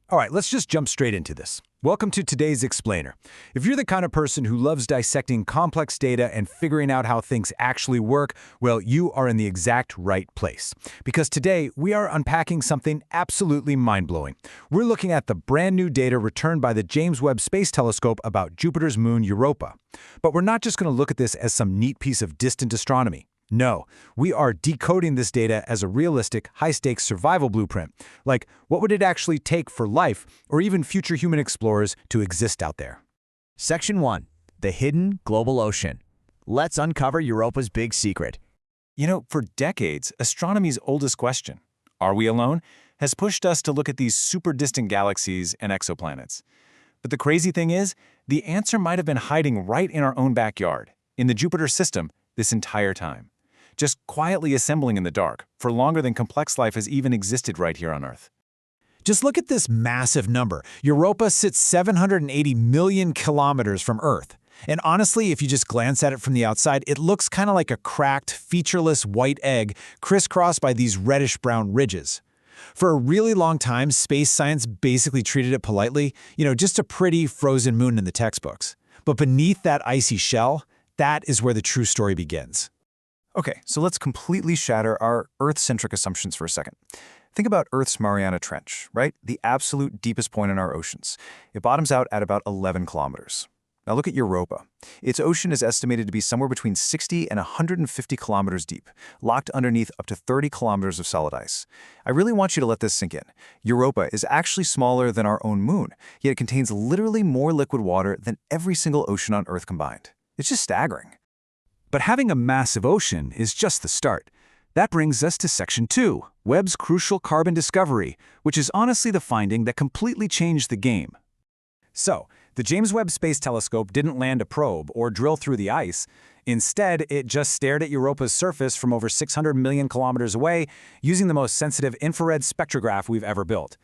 All right, let's just jump straight into this. Welcome to today's Explainer. If you're the kind of person who loves dissecting complex data and figuring out how things actually work, well, you are in the exact right place. Because today, we are unpacking something absolutely mind-blowing. We're looking at the brand new data returned by the James Webb Space Telescope about Jupiter's moon Europa. But we're not just going to look at this as some neat piece of distant astronomy. No, we are decoding this data as a realistic, high-stakes survival blueprint. Like, what would it actually take for life, or even future human explorers, to exist out there? Section 1. The Hidden Global Ocean. Let's uncover Europa's big secret. You know, for decades, astronomy's oldest question, are we alone, has pushed us to look at these super distant galaxies and exoplanets. But the crazy thing is, the answer might have been hiding right in our own backyard, in the Jupiter system, this entire time. Just quietly assembling in the dark, for longer than complex life has even existed right here on Earth. Just look at this massive number. Europa sits 780 million kilometers from Earth. And honestly, if you just glance at it from the outside, it looks kind of like a cracked, featureless white egg crisscrossed by these reddish-brown ridges. For a really long time, space science basically treated it politely, just a pretty frozen moon in the textbooks. But beneath that icy shell, that is where the true story begins. Okay, so let's completely shatter our Earth-centric assumptions for a second. Think about Earth's Mariana Trench, right? The absolute deepest point in our oceans. It bottoms out at about 11 kilometers. Now look at Europa. Its ocean is estimated to be somewhere between 60 and 150 kilometers deep, locked underneath up to 30 kilometers of solid ice. I really want you to let this sink in. Europa is actually smaller than our own moon, yet it contains literally more liquid water than every single ocean on Earth combined. It's just staggering. But having a massive ocean is just the start. That brings us to Section 2, Webb's crucial carbon discovery, which is honestly the finding that completely changed the game. So, the James Webb Space Telescope didn't land a probe or drill through the ice. Instead, it just stared at Europa's surface from over 600 million kilometers away using the most sensitive infrared spectrograph we've ever built.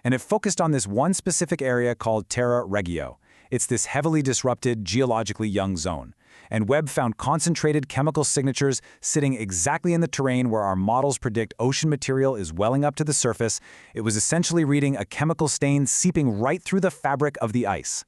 And it focused on this one specific area called Terra Regio. It's this heavily disrupted, geologically young zone. And Webb found concentrated chemical signatures sitting exactly in the terrain where our models predict ocean material is welling up to the surface. It was essentially reading a chemical stain seeping right through the fabric of the ice.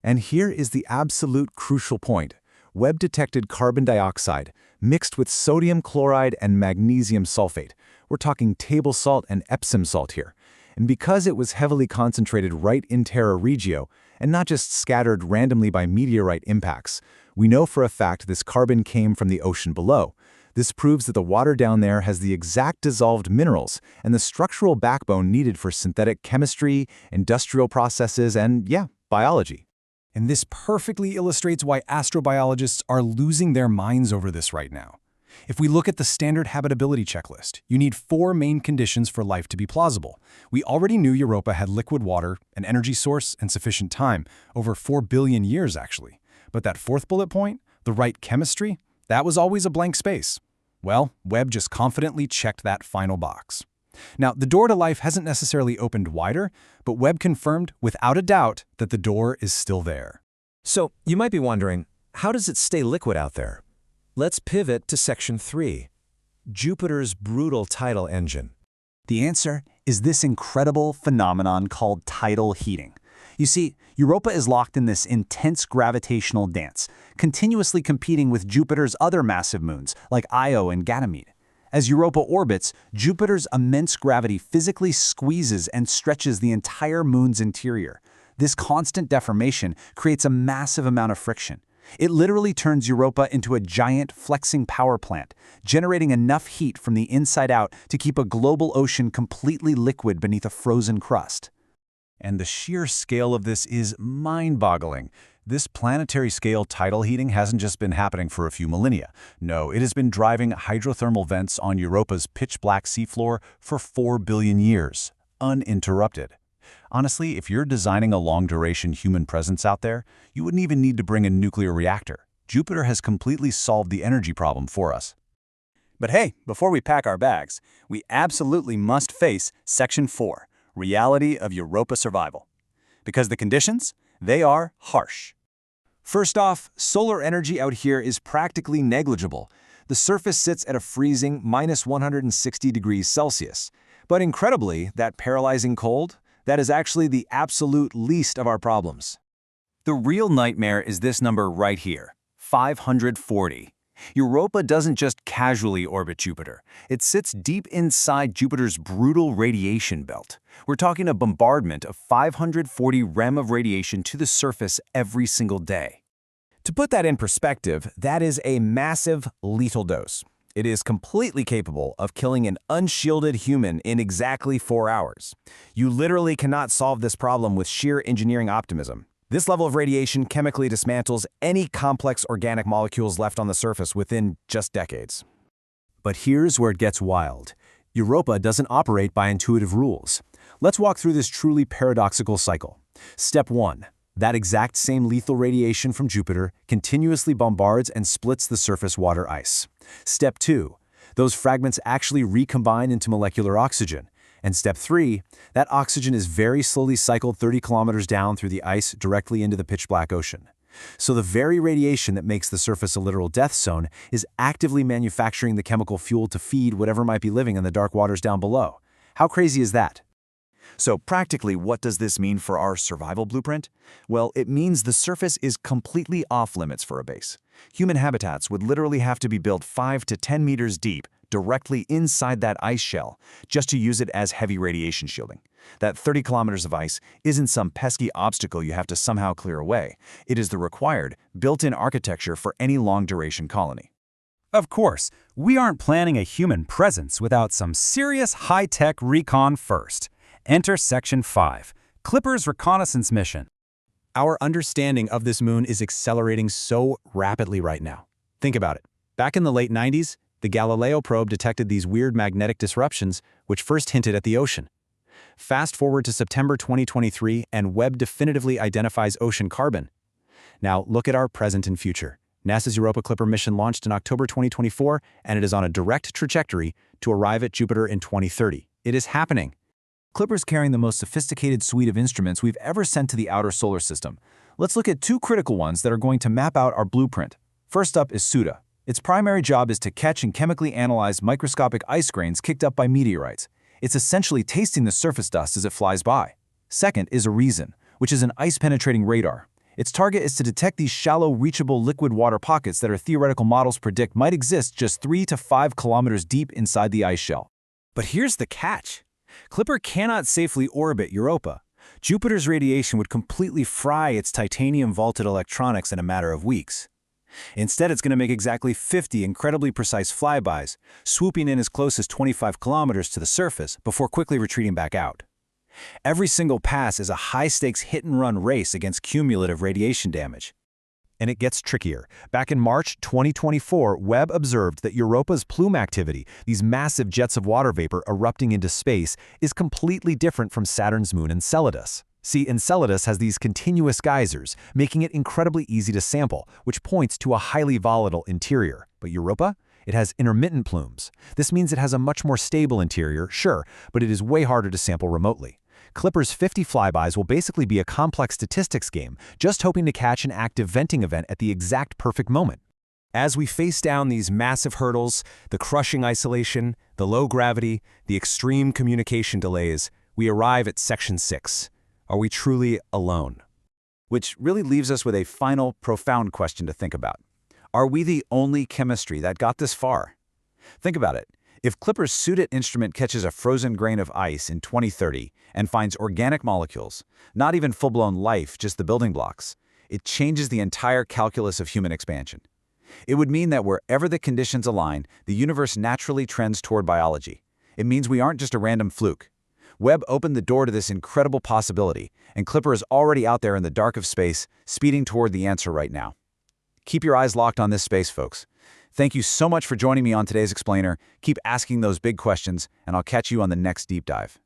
And here is the absolute crucial point. Webb detected carbon dioxide mixed with sodium chloride and magnesium sulfate. We're talking table salt and Epsom salt here. And because it was heavily concentrated right in Terra Regio, and not just scattered randomly by meteorite impacts, we know for a fact this carbon came from the ocean below. This proves that the water down there has the exact dissolved minerals and the structural backbone needed for synthetic chemistry, industrial processes, and, biology. And this perfectly illustrates why astrobiologists are losing their minds over this right now. If we look at the standard habitability checklist, you need 4 main conditions for life to be plausible. We already knew Europa had liquid water, an energy source, and sufficient time, over 4 billion years actually. But that 4th bullet point, the right chemistry, that was always a blank space. Well, Webb just confidently checked that final box. Now, the door to life hasn't necessarily opened wider, but Webb confirmed without a doubt that the door is still there. So, you might be wondering, how does it stay liquid out there? Let's pivot to Section 3, Jupiter's brutal tidal engine. The answer is this incredible phenomenon called tidal heating. You see, Europa is locked in this intense gravitational dance, continuously competing with Jupiter's other massive moons, like Io and Ganymede. As Europa orbits, Jupiter's immense gravity physically squeezes and stretches the entire moon's interior. This constant deformation creates a massive amount of friction. It literally turns Europa into a giant flexing power plant, generating enough heat from the inside out to keep a global ocean completely liquid beneath a frozen crust. And the sheer scale of this is mind-boggling. This planetary-scale tidal heating hasn't just been happening for a few millennia. No, it has been driving hydrothermal vents on Europa's pitch-black seafloor for 4 billion years, uninterrupted. Honestly, if you're designing a long-duration human presence out there, you wouldn't even need to bring a nuclear reactor. Jupiter has completely solved the energy problem for us. But hey, before we pack our bags, we absolutely must face Section 4, Reality of Europa Survival. Because the conditions? They are harsh. First off, solar energy out here is practically negligible. The surface sits at a freezing -160 degrees Celsius. But incredibly, that paralyzing cold, That is actually the absolute least of our problems. The real nightmare is this number right here, 540. Europa doesn't just casually orbit Jupiter. It sits deep inside Jupiter's brutal radiation belt. We're talking a bombardment of 540 rem of radiation to the surface every single day. To put that in perspective, that is a massive, lethal dose. It is completely capable of killing an unshielded human in exactly 4 hours. You literally cannot solve this problem with sheer engineering optimism. This level of radiation chemically dismantles any complex organic molecules left on the surface within just decades. But here's where it gets wild. Europa doesn't operate by intuitive rules. Let's walk through this truly paradoxical cycle. Step 1. That exact same lethal radiation from Jupiter continuously bombards and splits the surface water ice. Step 2. Those fragments actually recombine into molecular oxygen. And step 3, that oxygen is very slowly cycled 30 kilometers down through the ice directly into the pitch-black ocean. So the very radiation that makes the surface a literal death zone is actively manufacturing the chemical fuel to feed whatever might be living in the dark waters down below. How crazy is that? So practically, what does this mean for our survival blueprint? Well, it means the surface is completely off-limits for a base. Human habitats would literally have to be built 5 to 10 meters deep, directly inside that ice shell, just to use it as heavy radiation shielding. That 30 kilometers of ice isn't some pesky obstacle you have to somehow clear away. It is the required, built-in architecture for any long-duration colony. Of course, we aren't planning a human presence without some serious high-tech recon first. Enter Section 5, Clipper's reconnaissance mission. Our understanding of this moon is accelerating so rapidly right now. Think about it. Back in the late 90s, the Galileo probe detected these weird magnetic disruptions, which first hinted at the ocean. Fast forward to September 2023, and Webb definitively identifies ocean carbon. Now, look at our present and future. NASA's Europa Clipper mission launched in October 2024, and it is on a direct trajectory to arrive at Jupiter in 2030. It is happening. Clipper's carrying the most sophisticated suite of instruments we've ever sent to the outer solar system. Let's look at 2 critical ones that are going to map out our blueprint. First up is SUDA. Its primary job is to catch and chemically analyze microscopic ice grains kicked up by meteorites. It's essentially tasting the surface dust as it flies by. Second is Horizon, which is an ice-penetrating radar. Its target is to detect these shallow, reachable liquid water pockets that our theoretical models predict might exist just 3 to 5 kilometers deep inside the ice shell. But here's the catch. Clipper cannot safely orbit Europa. Jupiter's radiation would completely fry its titanium-vaulted electronics in a matter of weeks. Instead, it's going to make exactly 50 incredibly precise flybys, swooping in as close as 25 kilometers to the surface before quickly retreating back out. Every single pass is a high-stakes hit-and-run race against cumulative radiation damage. And it gets trickier. Back in March 2024, Webb observed that Europa's plume activity, these massive jets of water vapor erupting into space, is completely different from Saturn's moon Enceladus. See, Enceladus has these continuous geysers, making it incredibly easy to sample, which points to a highly volatile interior. But Europa? It has intermittent plumes. This means it has a much more stable interior, sure, but it is way harder to sample remotely. Clipper's 50 flybys will basically be a complex statistics game, just hoping to catch an active venting event at the exact perfect moment. As we face down these massive hurdles, the crushing isolation, the low gravity, the extreme communication delays, we arrive at Section 6. Are we truly alone? Which really leaves us with a final, profound question to think about. Are we the only chemistry that got this far? Think about it. If Clipper's SUDA instrument catches a frozen grain of ice in 2030 and finds organic molecules, not even full-blown life, just the building blocks, it changes the entire calculus of human expansion. It would mean that wherever the conditions align, the universe naturally trends toward biology. It means we aren't just a random fluke. Webb opened the door to this incredible possibility, and Clipper is already out there in the dark of space, speeding toward the answer right now. Keep your eyes locked on this space, folks. Thank you so much for joining me on today's Explainer. Keep asking those big questions, and I'll catch you on the next deep dive.